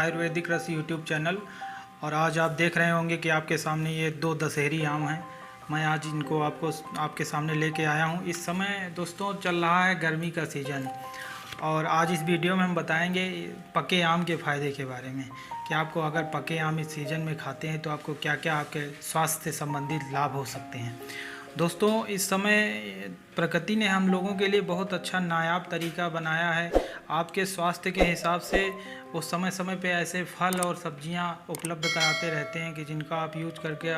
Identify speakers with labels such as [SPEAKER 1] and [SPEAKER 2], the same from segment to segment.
[SPEAKER 1] आयुर्वेदिक रस YouTube channel. और आज आप देख रहे होंगे कि आपके सामने ये दो दशहरी आम हैं। मैं आज इनको आपके सामने लेके आया हूँ। इस समय दोस्तों चल रहा है गर्मी का सीज़न, और आज इस वीडियो में हम बताएंगे पके आम के फ़ायदे के बारे में कि आपको अगर पके आम इस सीज़न में खाते हैं तो आपको क्या क्या आपके स्वास्थ्य से संबंधित लाभ हो सकते हैं। दोस्तों इस समय प्रकृति ने हम लोगों के लिए बहुत अच्छा नायाब तरीका बनाया है। आपके स्वास्थ्य के हिसाब से वो समय समय पे ऐसे फल और सब्जियां उपलब्ध कराते रहते हैं कि जिनका आप यूज करके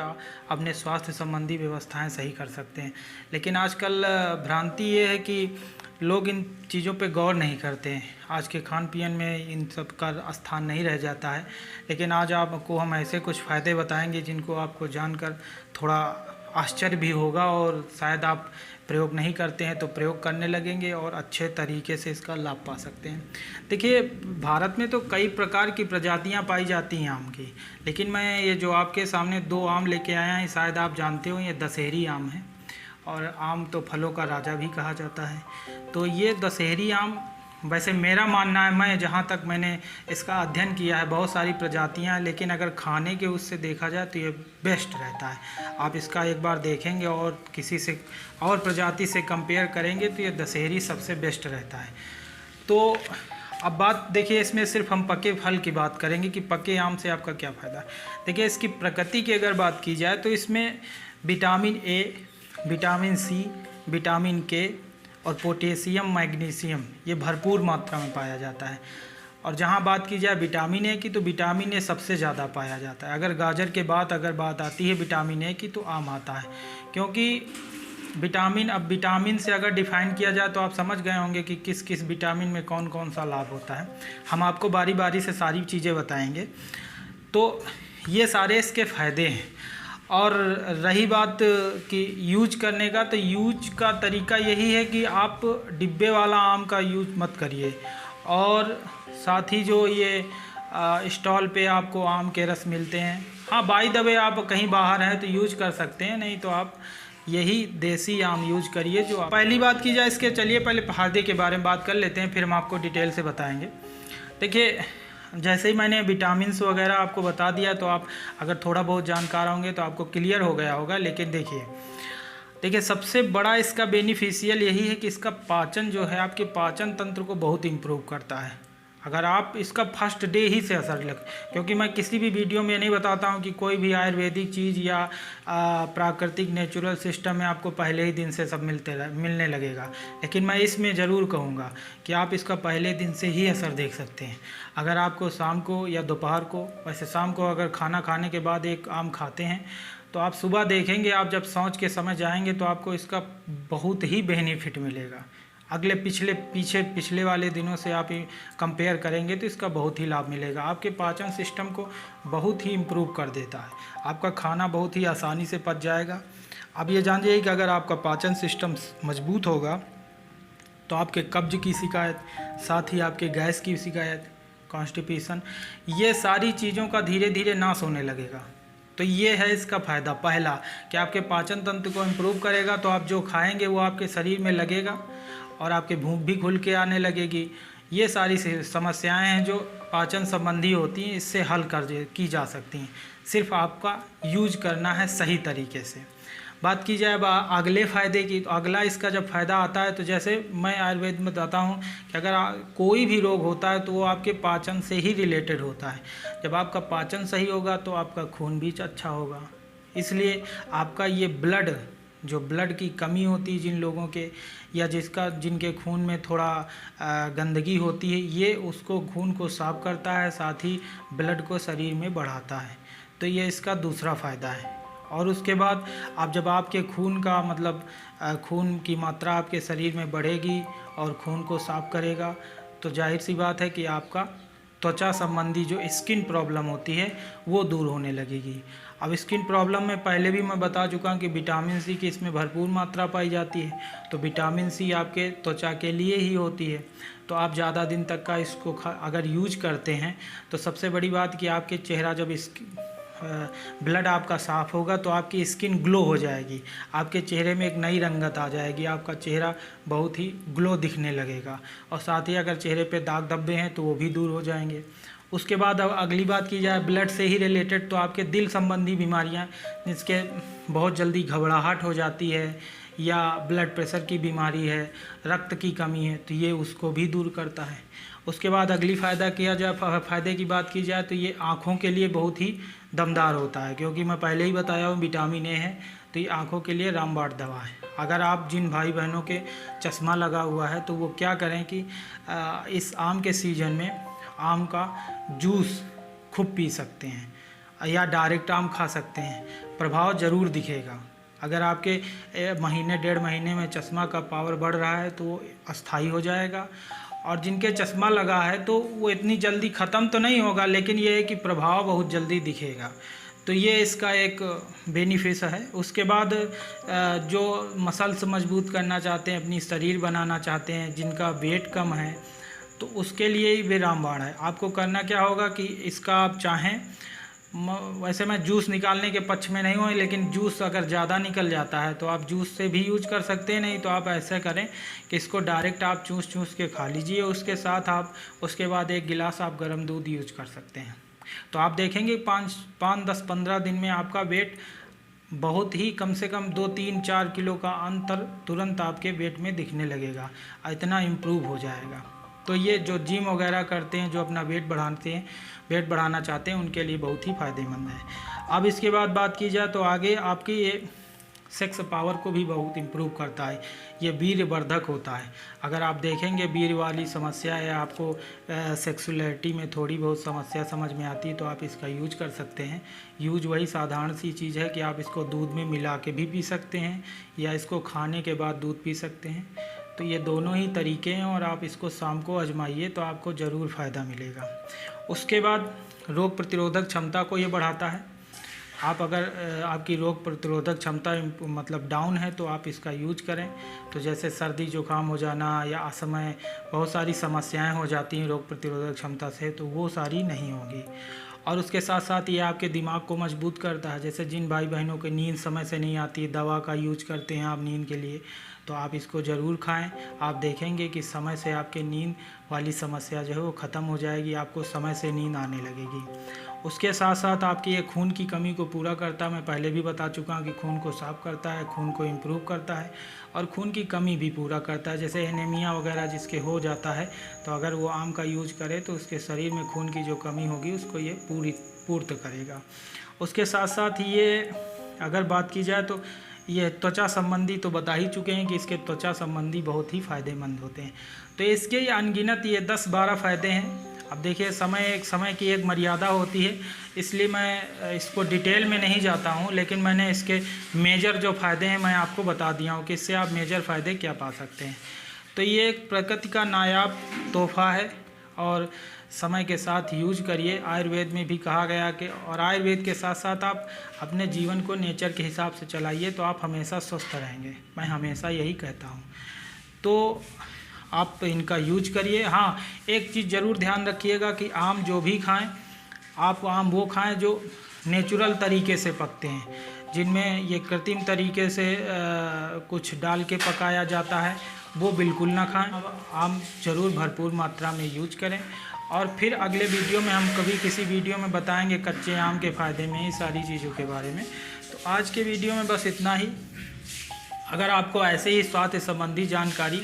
[SPEAKER 1] अपने स्वास्थ्य संबंधी व्यवस्थाएं सही कर सकते हैं। लेकिन आजकल भ्रांति ये है कि लोग इन चीज़ों पे गौर नहीं करते हैं। आज के खान पीन में इन सब का स्थान नहीं रह जाता है। लेकिन आज आपको हम ऐसे कुछ फ़ायदे बताएंगे जिनको आपको जानकर थोड़ा आश्चर्य भी होगा, और शायद आप प्रयोग नहीं करते हैं तो प्रयोग करने लगेंगे और अच्छे तरीके से इसका लाभ पा सकते हैं। देखिए, भारत में तो कई प्रकार की प्रजातियां पाई जाती हैं आम की, लेकिन मैं ये जो आपके सामने दो आम लेके आया हैं, शायद आप जानते हो ये दशहरी आम है। और आम तो फलों का राजा भी कहा जाता है। तो ये दशहरी आम, वैसे मेरा मानना है, मैं जहाँ तक मैंने इसका अध्ययन किया है, बहुत सारी प्रजातियाँ हैं, लेकिन अगर खाने के उससे देखा जाए तो ये बेस्ट रहता है। आप इसका एक बार देखेंगे और किसी से और प्रजाति से कंपेयर करेंगे तो ये दशहरी सबसे बेस्ट रहता है। तो अब बात देखिए, इसमें सिर्फ हम पके फल की बात करेंगे कि पके आम से आपका क्या फ़ायदा है। देखिए, इसकी प्रकृति की अगर बात की जाए तो इसमें vitamin A, vitamin C, vitamin K और पोटेशियम, मैग्नीशियम ये भरपूर मात्रा में पाया जाता है। और जहाँ बात की जाए विटामिन ए की, तो विटामिन ए सबसे ज़्यादा पाया जाता है। अगर गाजर के बाद अगर बात आती है विटामिन ए की तो आम आता है, क्योंकि विटामिन से अगर डिफ़ाइन किया जाए तो आप समझ गए होंगे कि किस किस विटामिन में कौन कौन सा लाभ होता है। हम आपको बारी बारी से सारी चीज़ें बताएंगे। तो ये सारे इसके फ़ायदे हैं। और रही बात कि यूज करने का, तो यूज का तरीका यही है कि आप डिब्बे वाला आम का यूज मत करिए। और साथ ही जो ये स्टॉल पे आपको आम के रस मिलते हैं, हाँ बाय द वे आप कहीं बाहर हैं तो यूज कर सकते हैं, नहीं तो आप यही देसी आम यूज करिए। जो पहली बात की जाए इसके, चलिए पहले फायदे के बारे में बात कर लेते हैं, फिर हम आपको डिटेल से बताएंगे। देखिए, जैसे ही मैंने विटामिन्स वगैरह आपको बता दिया, तो आप अगर थोड़ा बहुत जानकार होंगे तो आपको क्लियर हो गया होगा। लेकिन देखिए सबसे बड़ा इसका बेनिफिशियल यही है कि इसका पाचन जो है, आपके पाचन तंत्र को बहुत इम्प्रूव करता है। अगर आप इसका फर्स्ट डे ही से असर लग, क्योंकि मैं किसी भी वीडियो में नहीं बताता हूँ कि कोई भी आयुर्वेदिक चीज़ या प्राकृतिक नेचुरल सिस्टम में आपको पहले ही दिन से सब मिलने लगेगा। लेकिन मैं इसमें ज़रूर कहूँगा कि आप इसका पहले दिन से ही असर देख सकते हैं। अगर आपको शाम को या दोपहर को, वैसे शाम को अगर खाना खाने के बाद एक आम खाते हैं तो आप सुबह देखेंगे, आप जब शौच के समय जाएंगे तो आपको इसका बहुत ही बेनिफिट मिलेगा। अगले पिछले वाले दिनों से आप कंपेयर करेंगे तो इसका बहुत ही लाभ मिलेगा। आपके पाचन सिस्टम को बहुत ही इम्प्रूव कर देता है। आपका खाना बहुत ही आसानी से पच जाएगा। अब ये जान जाइए कि अगर आपका पाचन सिस्टम मजबूत होगा तो आपके कब्ज की शिकायत, साथ ही आपके गैस की शिकायत, कॉन्स्टिपेशन, ये सारी चीज़ों का धीरे धीरे नाश होने लगेगा। तो ये है इसका फ़ायदा पहला, कि आपके पाचन तंत्र को इम्प्रूव करेगा, तो आप जो खाएंगे वो आपके शरीर में लगेगा और आपके भूख भी खुल के आने लगेगी। ये सारी समस्याएं हैं जो पाचन संबंधी होती हैं, इससे हल की जा सकती हैं। सिर्फ आपका यूज करना है सही तरीके से। बात की जाए अगले फ़ायदे की, तो अगला इसका जब फ़ायदा आता है, तो जैसे मैं आयुर्वेद में बताता हूँ कि अगर कोई भी रोग होता है तो वो आपके पाचन से ही रिलेटेड होता है। जब आपका पाचन सही होगा तो आपका खून भी अच्छा होगा। इसलिए आपका ये ब्लड की कमी होती है जिन लोगों के, या जिनके खून में थोड़ा गंदगी होती है, ये उसको खून को साफ़ करता है, साथ ही ब्लड को शरीर में बढ़ाता है। तो ये इसका दूसरा फ़ायदा है। और उसके बाद जब आपके खून की मात्रा आपके शरीर में बढ़ेगी और खून को साफ़ करेगा, तो जाहिर सी बात है कि आपका त्वचा संबंधी जो स्किन प्रॉब्लम होती है वो दूर होने लगेगी। अब स्किन प्रॉब्लम में पहले भी मैं बता चुका हूँ कि विटामिन सी की इसमें भरपूर मात्रा पाई जाती है। तो विटामिन सी आपके त्वचा के लिए ही होती है। तो आप ज़्यादा दिन तक का इसको अगर यूज करते हैं तो सबसे बड़ी बात कि आपके चेहरा जब ब्लड आपका साफ़ होगा तो आपकी स्किन ग्लो हो जाएगी, आपके चेहरे में एक नई रंगत आ जाएगी, आपका चेहरा बहुत ही ग्लो दिखने लगेगा। और साथ ही अगर चेहरे पे दाग धब्बे हैं तो वो भी दूर हो जाएंगे। उसके बाद अब अगली बात की जाए ब्लड से ही रिलेटेड, तो आपके दिल संबंधी बीमारियां, जिसके बहुत जल्दी घबराहट हो जाती है या ब्लड प्रेशर की बीमारी है, रक्त की कमी है, तो ये उसको भी दूर करता है। उसके बाद अगली फ़ायदे की बात की जाए तो ये आँखों के लिए बहुत ही दमदार होता है, क्योंकि मैं पहले ही बताया हूँ विटामिन ए है, तो ये आँखों के लिए रामबाण दवा है। अगर आप जिन भाई बहनों के चश्मा लगा हुआ है तो वो क्या करें कि इस आम के सीज़न में आम का जूस खूब पी सकते हैं या डायरेक्ट आम खा सकते हैं, प्रभाव ज़रूर दिखेगा। अगर आपके महीने 1.5 महीने में चश्मा का पावर बढ़ रहा है तो वो अस्थाई हो जाएगा, और जिनके चश्मा लगा है तो वो इतनी जल्दी ख़त्म तो नहीं होगा, लेकिन ये है कि प्रभाव बहुत जल्दी दिखेगा। तो ये इसका एक बेनिफिट है। उसके बाद जो मसल्स मजबूत करना चाहते हैं, अपनी शरीर बनाना चाहते हैं, जिनका वेट कम है, तो उसके लिए ही वे रामबाण है। आपको करना क्या होगा कि इसका आप चाहें, वैसे मैं जूस निकालने के पक्ष में नहीं हूँ, लेकिन जूस अगर ज़्यादा निकल जाता है तो आप जूस से भी यूज कर सकते हैं। नहीं तो आप ऐसा करें कि इसको डायरेक्ट आप चूस चूस के खा लीजिए, उसके साथ आप उसके बाद 1 गिलास आप गर्म दूध यूज कर सकते हैं। तो आप देखेंगे 5, 10, 15 दिन में आपका वेट बहुत ही कम से कम 2, 3, 4 किलो का अंतर तुरंत आपके वेट में दिखने लगेगा, इतना इम्प्रूव हो जाएगा। तो ये जो जिम वगैरह करते हैं, जो अपना वेट बढ़ाना चाहते हैं, उनके लिए बहुत ही फ़ायदेमंद है। अब इसके बाद बात की जाए तो आगे आपकी ये सेक्स पावर को भी बहुत इम्प्रूव करता है, ये वीर्यवर्धक होता है। अगर आप देखेंगे वीर्य वाली समस्या या आपको सेक्सुअलिटी में थोड़ी बहुत समस्या समझ में आती है तो आप इसका यूज कर सकते हैं। यूज वही साधारण सी चीज़ है कि आप इसको दूध में मिला के भी पी सकते हैं या इसको खाने के बाद दूध पी सकते हैं। तो ये दोनों ही तरीके हैं और आप इसको शाम को आजमाइए तो आपको ज़रूर फ़ायदा मिलेगा। उसके बाद रोग प्रतिरोधक क्षमता को ये बढ़ाता है। आप अगर आपकी रोग प्रतिरोधक क्षमता मतलब डाउन है तो आप इसका यूज करें, तो जैसे सर्दी जुकाम हो जाना या असमय बहुत सारी समस्याएं हो जाती हैं रोग प्रतिरोधक क्षमता से, तो वो सारी नहीं होगी। और उसके साथ साथ ये आपके दिमाग को मजबूत करता है। जैसे जिन भाई बहनों को नींद समय से नहीं आती, दवा का यूज करते हैं आप नींद के लिए, तो आप इसको ज़रूर खाएं। आप देखेंगे कि समय से आपके नींद वाली समस्या जो है वो ख़त्म हो जाएगी, आपको समय से नींद आने लगेगी। उसके साथ साथ आपकी ये खून की कमी को पूरा करता है। मैं पहले भी बता चुका हूँ कि खून को साफ़ करता है, खून को इम्प्रूव करता है और खून की कमी भी पूरा करता है। जैसे एनीमिया वगैरह जिसके हो जाता है, तो अगर वो आम का यूज करे तो उसके शरीर में खून की जो कमी होगी उसको ये पूर्त करेगा। उसके साथ साथ ये अगर बात की जाए तो ये त्वचा संबंधी तो बता ही चुके हैं कि इसके त्वचा संबंधी बहुत ही फ़ायदेमंद होते हैं। तो इसके अनगिनत ये 10-12 फ़ायदे हैं। अब देखिए समय की एक मर्यादा होती है, इसलिए मैं इसको डिटेल में नहीं जाता हूँ, लेकिन मैंने इसके मेजर जो फ़ायदे हैं मैं आपको बता दिया हूँ कि इससे आप मेजर फ़ायदे क्या पा सकते हैं। तो ये एक प्रकृति का नायाब तोहफ़ा है और समय के साथ यूज करिए। आयुर्वेद में भी कहा गया कि, और आयुर्वेद के साथ साथ आप अपने जीवन को नेचर के हिसाब से चलाइए तो आप हमेशा स्वस्थ रहेंगे। मैं हमेशा यही कहता हूँ, तो आप इनका यूज करिए। हाँ, एक चीज़ ज़रूर ध्यान रखिएगा कि आम जो भी खाएं, आप आम वो खाएं जो नेचुरल तरीके से पकते हैं, जिनमें ये कृत्रिम तरीके से कुछ डाल के पकाया जाता है, वो बिल्कुल ना खाएं। अब आम ज़रूर भरपूर मात्रा में यूज करें और फिर अगले वीडियो में हम किसी वीडियो में बताएंगे कच्चे आम के फ़ायदे में, ही सारी चीज़ों के बारे में। तो आज के वीडियो में बस इतना ही। अगर आपको ऐसे ही स्वास्थ्य संबंधी जानकारी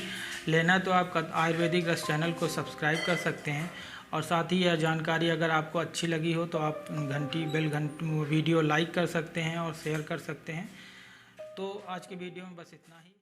[SPEAKER 1] लेना तो आप आयुर्वेदिक रस चैनल को सब्सक्राइब कर सकते हैं, और साथ ही यह जानकारी अगर आपको अच्छी लगी हो तो आप वीडियो लाइक कर सकते हैं और शेयर कर सकते हैं। तो आज के वीडियो में बस इतना ही।